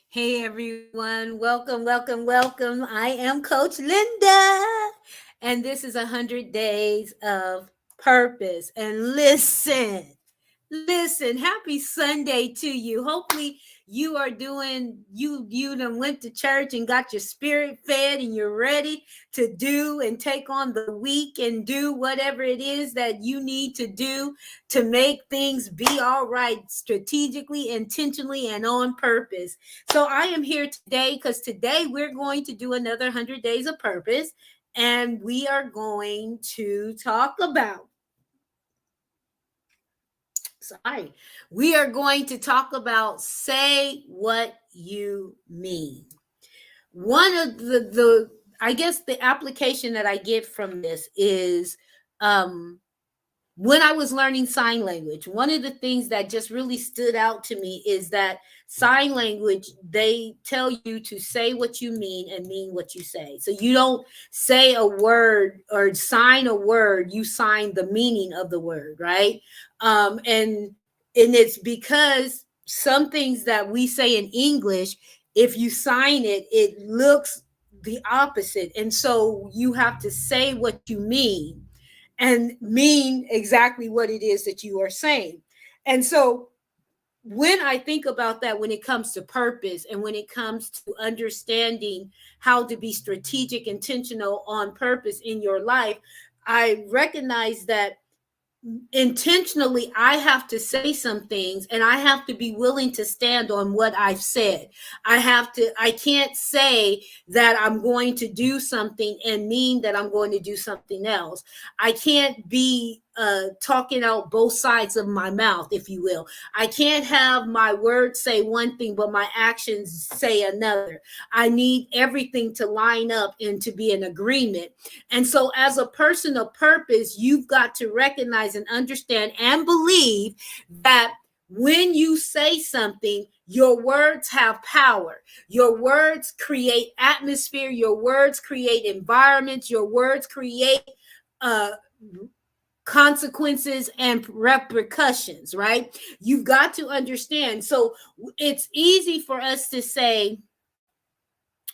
Hey everyone, welcome, welcome, welcome. I am Coach Linda, and this is 100 Days of Purpose. And listen, happy Sunday to you. Hopefully you are doing, you done went to church and got your spirit fed and you're ready to do and take on the week and do whatever it is that you need to do to make things be all right strategically, intentionally, and on purpose. So I am here today because today we're going to do another 100 Days of Purpose, and we are going to talk about sorry, we are going to talk about say what you mean. One of the I guess the application that I get from this is um when I was learning sign language, one of the things that just really stood out to me is that sign language, they tell you to say what you mean and mean what you say. So you don't say a word or sign a word, you sign the meaning of the word, right? And it's because some things that we say in English, if you sign it, it looks the opposite. And so you have to say what you mean and mean exactly what it is that you are saying. And so when I think about that, when it comes to purpose and when it comes to understanding how to be strategic, intentional on purpose in your life, I recognize that intentionally I have to say some things and I have to be willing to stand on what I've said. I can't say that I'm going to do something and mean that I'm going to do something else. I can't be talking out both sides of my mouth, if you will. I can't have my words say one thing but my actions say another. I need everything to line up and to be in agreement. And so, as a person of purpose, you've got to recognize and understand and believe that when you say something, your words have power. Your words create atmosphere. Your words create environments. Your words create uh, consequences and repercussions, right? You've got to understand. So, it's easy for us to say,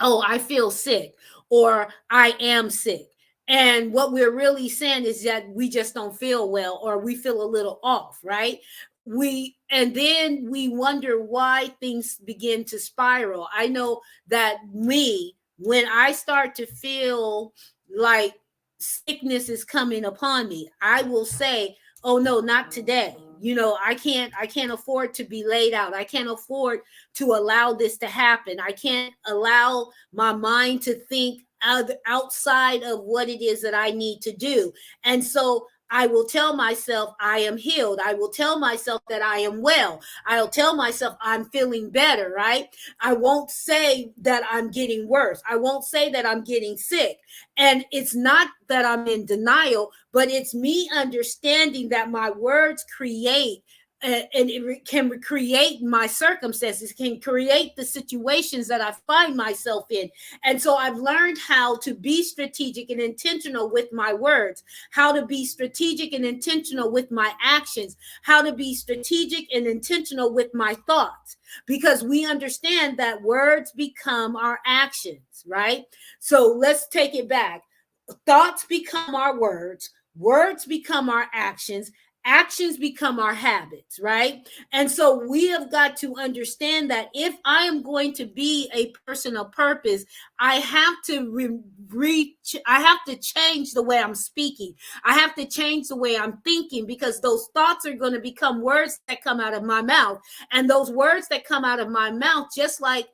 oh, I feel sick, or I am sick. And what we're really saying is that we just don't feel well, or we feel a little off, right? And then we wonder why things begin to spiral. I know that when I start to feel like sickness is coming upon me, I will say, oh no, not today. I can't afford to be laid out. I can't afford to allow this to happen. I can't allow my mind to think outside of what it is that I need to do. And so I will tell myself I am healed. I will tell myself that I am well. I'll tell myself I'm feeling better, right? I won't say that I'm getting worse. I won't say that I'm getting sick. And it's not that I'm in denial, but it's me understanding that my words create and it can create my circumstances, can create the situations that I find myself in. And so I've learned how to be strategic and intentional with my words, how to be strategic and intentional with my actions, how to be strategic and intentional with my thoughts, because we understand that words become our actions, right? So let's take it back. Thoughts become our words become our actions become our habits, right? And so we have got to understand that if I am going to be a person of purpose, I have to I have to change the way I'm speaking. I have to change the way I'm thinking, because those thoughts are going to become words that come out of my mouth. And those words that come out of my mouth, just like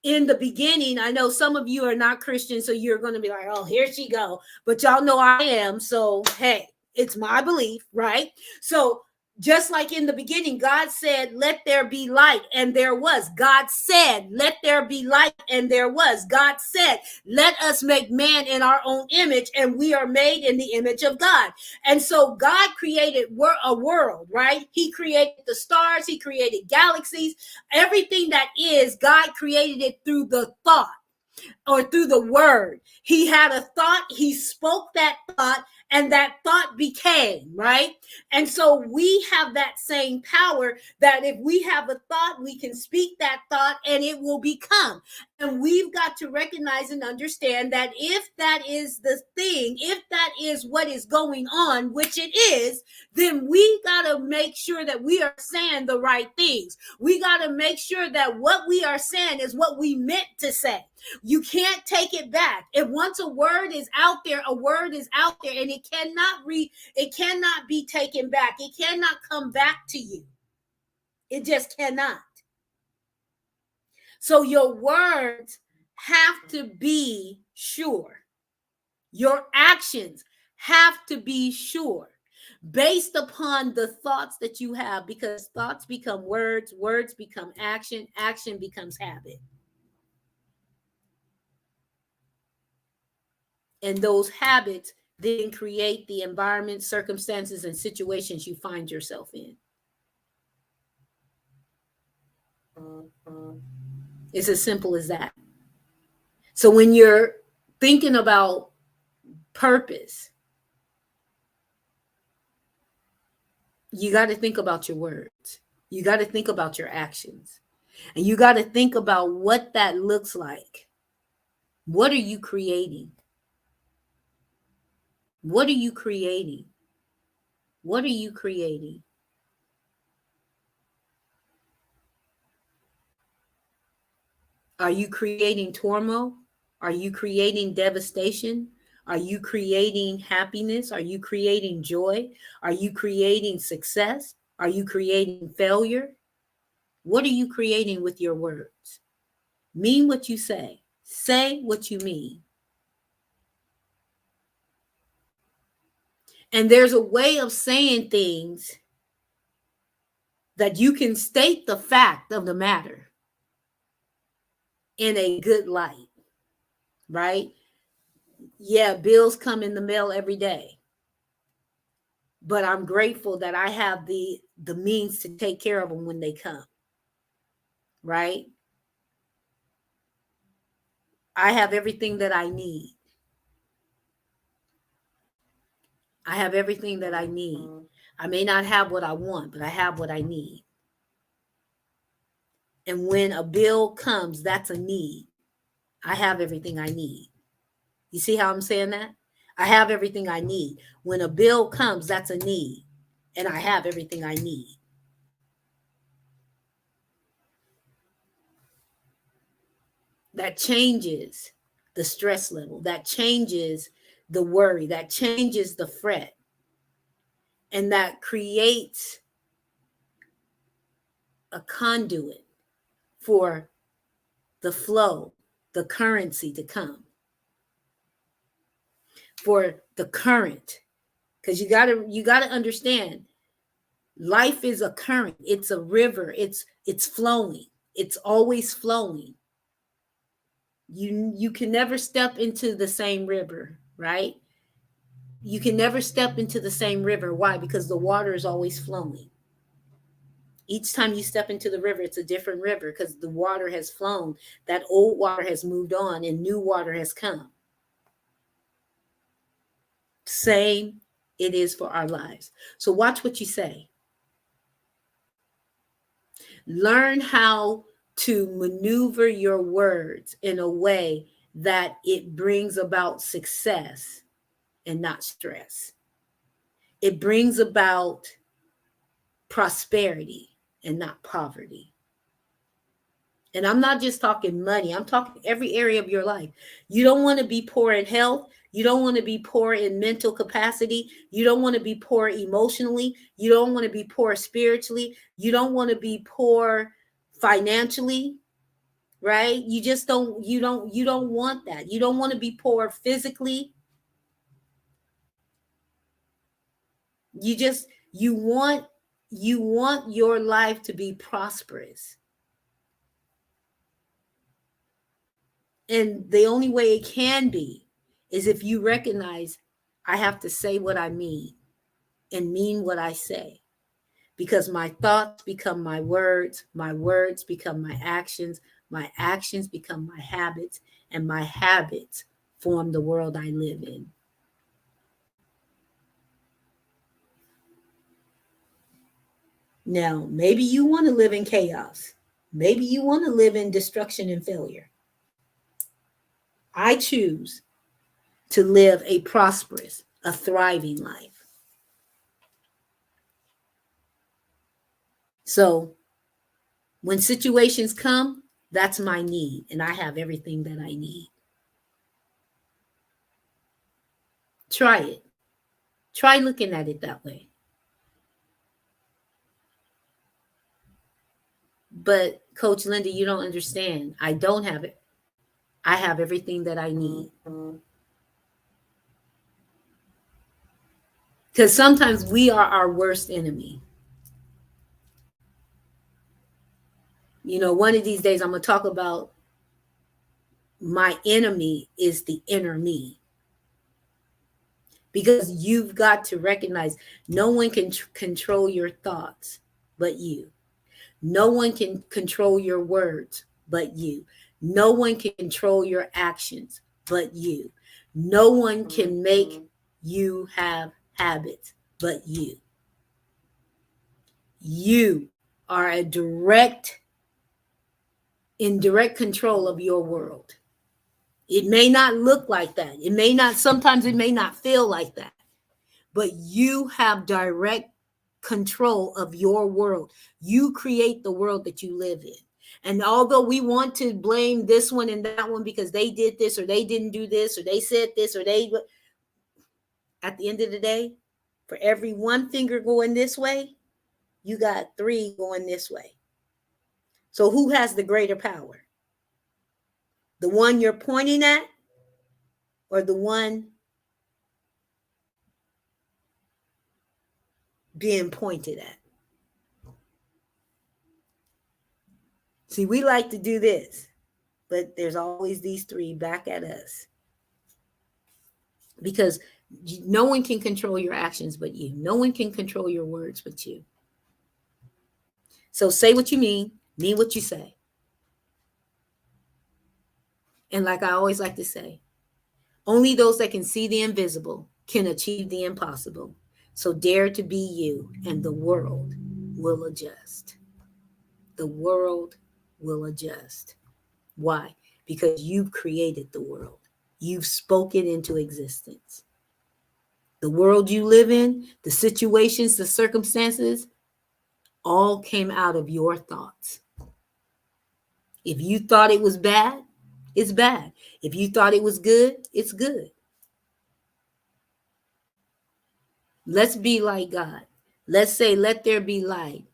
in the beginning, I know some of you are not Christian, so you're going to be like, oh, here she go. But y'all know I am. So, hey, it's my belief, right? So, just like in the beginning, God said, let there be light, and there was. God said, let there be light, and there was. God said, let us make man in our own image, and we are made in the image of God. And so God created a world, right? He created the stars, he created galaxies. Everything that is, God created it through the thought or through the word. He had a thought, he spoke that thought, and that thought became, right? And so we have that same power that if we have a thought, we can speak that thought and it will become. And we've got to recognize and understand that if that is the thing, if that is what is going on, which it is, then we got to make sure that we are saying the right things. We got to make sure that what we are saying is what we meant to say. You can't take it back. If once a word is out there, a word is out there, and it cannot be taken back. It cannot come back to you. It just cannot. So your words have to be sure. Your actions have to be sure, based upon the thoughts that you have, because thoughts become words, words become action, action becomes habit. And those habits then create the environment, circumstances, and situations you find yourself in. It's as simple as that. So when you're thinking about purpose, you got to think about your words. You got to think about your actions. And you got to think about what that looks like. What are you creating? What are you creating? What are you creating? Are you creating turmoil? Are you creating devastation? Are you creating happiness? Are you creating joy? Are you creating success? Are you creating failure? What are you creating with your words? Mean what you say. Say what you mean. And there's a way of saying things that you can state the fact of the matter in a good light, right? Yeah, bills come in the mail every day, but I'm grateful that I have the means to take care of them when they come, right? I have everything that I need. I have everything that I need. I may not have what I want, but I have what I need. And when a bill comes, that's a need. I have everything I need. You see how I'm saying that? I have everything I need. When a bill comes, that's a need. And I have everything I need. That changes the stress level. That changes the worry. That changes the fret. And that creates a conduit for the flow, the currency to come, for the current. Because you gotta understand, life is a current. It's a river. It's flowing. It's always flowing. You can never step into the same river, right? You can never step into the same river. Why? Because the water is always flowing. Each time you step into the river, it's a different river because the water has flown. That old water has moved on and new water has come. Same it is for our lives. So watch what you say. Learn how to maneuver your words in a way that it brings about success and not stress. It brings about prosperity and not poverty. And I'm not just talking money. I'm talking every area of your life. You don't want to be poor in health. You don't want to be poor in mental capacity. You don't want to be poor emotionally. You don't want to be poor spiritually. You don't want to be poor financially, right? You don't want that. You don't want to be poor physically. You want your life to be prosperous. And the only way it can be is if you recognize I have to say what I mean and mean what I say, because my thoughts become my words become my actions become my habits, and my habits form the world I live in. Now, maybe you want to live in chaos. Maybe you want to live in destruction and failure. I choose to live a prosperous, a thriving life. So when situations come, that's my need, and I have everything that I need. Try it. Try looking at it that way. But Coach Linda, you don't understand. I don't have it. I have everything that I need. Because sometimes we are our worst enemy. You know, one of these days I'm going to talk about my enemy is the inner me. Because you've got to recognize no one can control your thoughts but you. No one can control your words but you. No one can control your actions but you. No one can make you have habits but you. You are in direct control of your world. It may not look like that. Sometimes it may not feel like that, but you have direct control of your world. You create the world that you live in. And although we want to blame this one and that one because they did this or they didn't do this or they said this or at the end of the day, for every one finger going this way, you got 3 going this way. So who has the greater power? The one you're pointing at or the one being pointed at? See, we like to do this, but there's always these 3 back at us. Because no one can control your actions but you. No one can control your words but you. So say what you mean what you say. And like I always like to say, only those that can see the invisible can achieve the impossible. So dare to be you, and the world will adjust. The world will adjust. Why? Because you've created the world. You've spoken into existence. The world you live in, the situations, the circumstances, all came out of your thoughts. If you thought it was bad, it's bad. If you thought it was good, it's good. Let's be like God. Let's say, let there be light,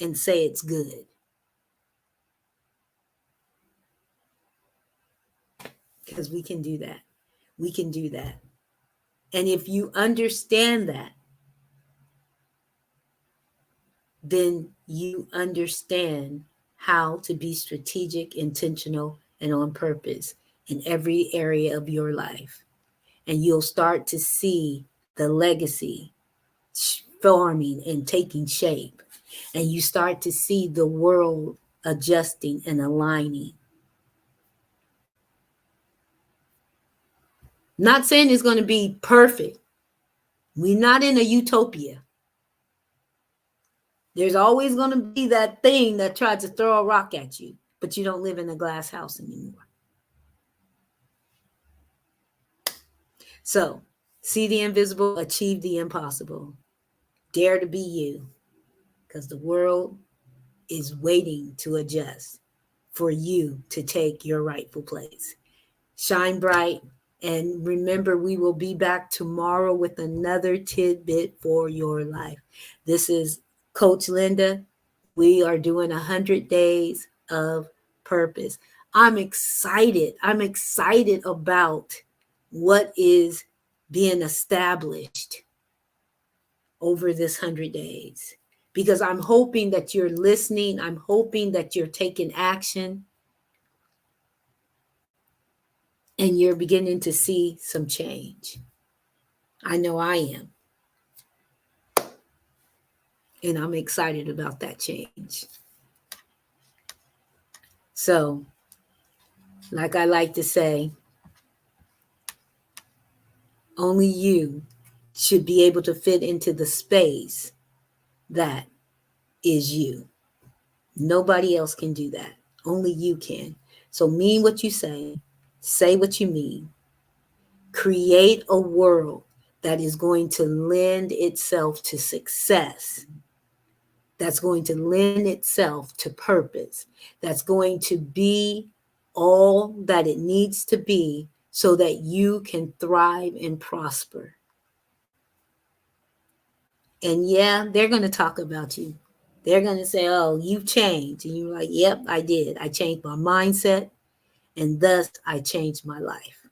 and say it's good. Because we can do that. We can do that. And if you understand that, then you understand how to be strategic, intentional, and on purpose in every area of your life. And you'll start to see the legacy forming and taking shape. And you start to see the world adjusting and aligning. Not saying it's going to be perfect. We're not in a utopia. There's always going to be that thing that tries to throw a rock at you, but you don't live in a glass house anymore. So, see the invisible, achieve the impossible. Dare to be you, because the world is waiting to adjust for you to take your rightful place. Shine bright, and remember, we will be back tomorrow with another tidbit for your life. This is Coach Linda. We are doing 100 days of purpose. I'm excited. I'm excited about what is being established over this 100 days, because I'm hoping that you're listening. I'm hoping that you're taking action and you're beginning to see some change. I know I am. And I'm excited about that change. So, like I like to say, only you should be able to fit into the space that is you. Nobody else can do that. Only you can. So mean what you say what you mean. Create a world that is going to lend itself to success, that's going to lend itself to purpose, that's going to be all that it needs to be so that you can thrive and prosper. And yeah, they're going to talk about you. They're going to say, oh, you've changed. And you're like, yep, I did. I changed my mindset, and thus I changed my life.